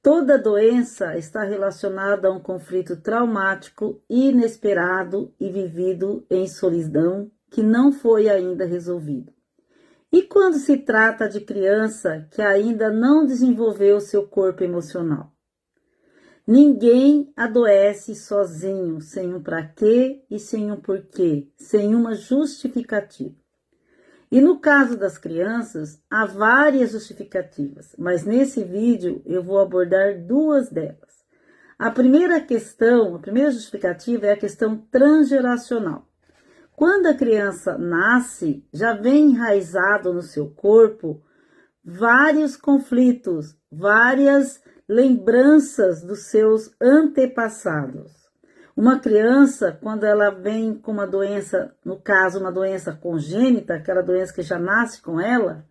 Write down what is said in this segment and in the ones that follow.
Toda doença está relacionada a um conflito traumático, inesperado e vivido em solidão que não foi ainda resolvido. E quando se trata de criança que ainda não desenvolveu seu corpo emocional? Ninguém adoece sozinho, sem um para quê e sem um porquê, sem uma justificativa. E no caso das crianças, há várias justificativas, mas nesse vídeo eu vou abordar duas delas. A primeira justificativa é a questão transgeracional. Quando a criança nasce, já vem enraizado no seu corpo vários conflitos, várias lembranças dos seus antepassados. Uma criança, quando ela vem com uma doença, no caso, uma doença congênita, aquela doença que já nasce com ela,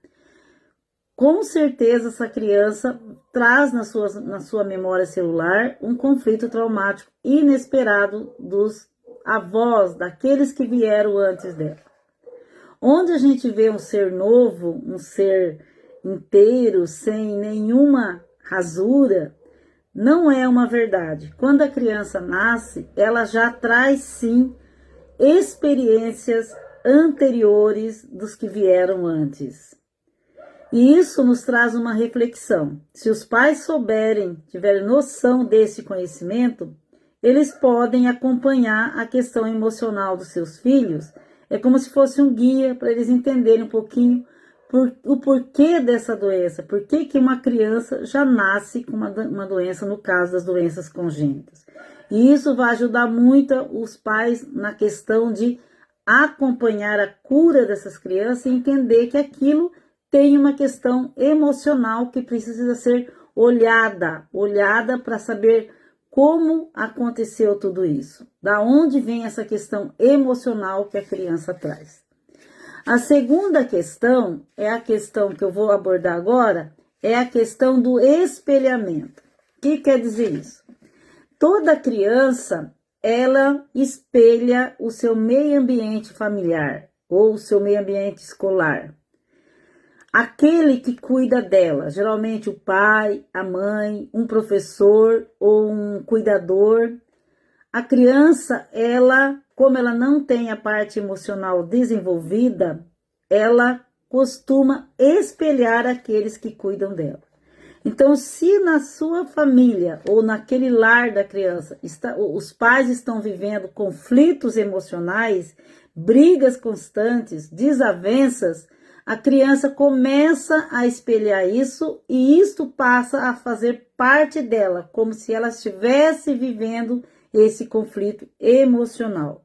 com certeza essa criança traz na sua memória celular um conflito traumático inesperado dos avós, daqueles que vieram antes dela. Onde a gente vê um ser novo, um ser inteiro, sem nenhuma rasura, não é uma verdade. Quando a criança nasce, ela já traz sim experiências anteriores dos que vieram antes. E isso nos traz uma reflexão. Se os pais tiverem noção desse conhecimento, eles podem acompanhar a questão emocional dos seus filhos. É como se fosse um guia para eles entenderem um pouquinho o porquê dessa doença, por que uma criança já nasce com uma doença, no caso das doenças congênitas. E isso vai ajudar muito os pais na questão de acompanhar a cura dessas crianças e entender que aquilo tem uma questão emocional que precisa ser olhada para saber como aconteceu tudo isso, da onde vem essa questão emocional que a criança traz. A segunda questão, é a questão que eu vou abordar agora, é a questão do espelhamento. O que quer dizer isso? Toda criança, ela espelha o seu meio ambiente familiar ou o seu meio ambiente escolar. Aquele que cuida dela, geralmente o pai, a mãe, um professor ou um cuidador. A criança, como ela não tem a parte emocional desenvolvida, ela costuma espelhar aqueles que cuidam dela. Então, se na sua família ou naquele lar da criança, os pais estão vivendo conflitos emocionais, brigas constantes, desavenças, a criança começa a espelhar isso e isto passa a fazer parte dela, como se ela estivesse vivendo esse conflito emocional.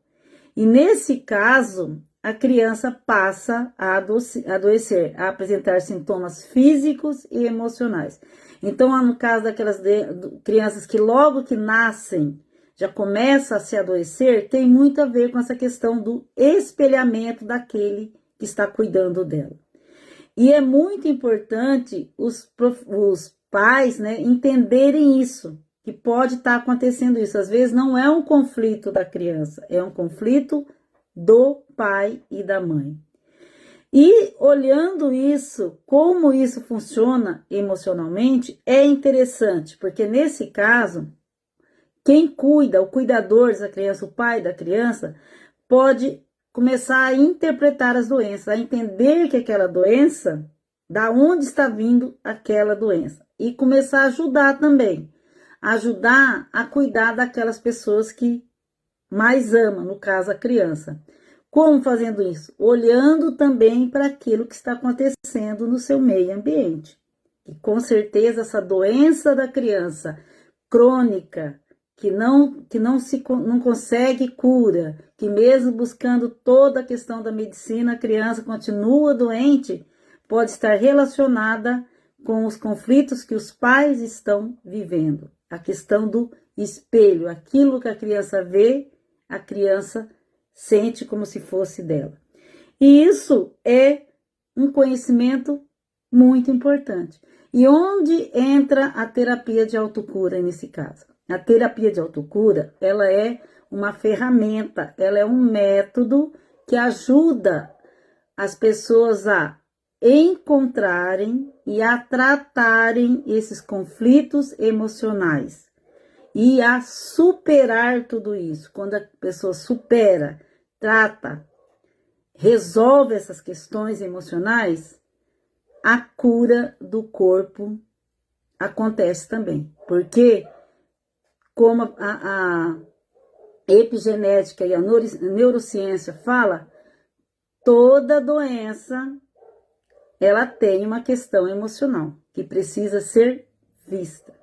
E nesse caso, a criança passa a adoecer, a apresentar sintomas físicos e emocionais. Então, no caso daquelas crianças que logo que nascem já começam a se adoecer, tem muito a ver com essa questão do espelhamento daquele que está cuidando dela. E é muito importante os pais, né, entenderem isso, que pode estar acontecendo isso. Às vezes não é um conflito da criança, é um conflito do pai e da mãe. E olhando isso, como isso funciona emocionalmente, é interessante, porque nesse caso, quem cuida, o cuidador dessa criança, o pai da criança, pode começar a interpretar as doenças, a entender que aquela doença, da onde está vindo aquela doença. E começar a ajudar também, ajudar a cuidar daquelas pessoas que mais ama, no caso a criança. Como fazendo isso? Olhando também para aquilo que está acontecendo no seu meio ambiente. E com certeza essa doença da criança crônica, que não consegue cura, que mesmo buscando toda a questão da medicina, a criança continua doente, pode estar relacionada com os conflitos que os pais estão vivendo. A questão do espelho, aquilo que a criança vê, a criança sente como se fosse dela. E isso é um conhecimento muito importante. E onde entra a terapia de autocura nesse caso? A terapia de autocura, ela é uma ferramenta, ela é um método que ajuda as pessoas a encontrarem e a tratarem esses conflitos emocionais e a superar tudo isso. Quando a pessoa supera, trata, resolve essas questões emocionais, a cura do corpo acontece também. Porque, como a epigenética e a neurociência fala, toda doença ela tem uma questão emocional que precisa ser vista.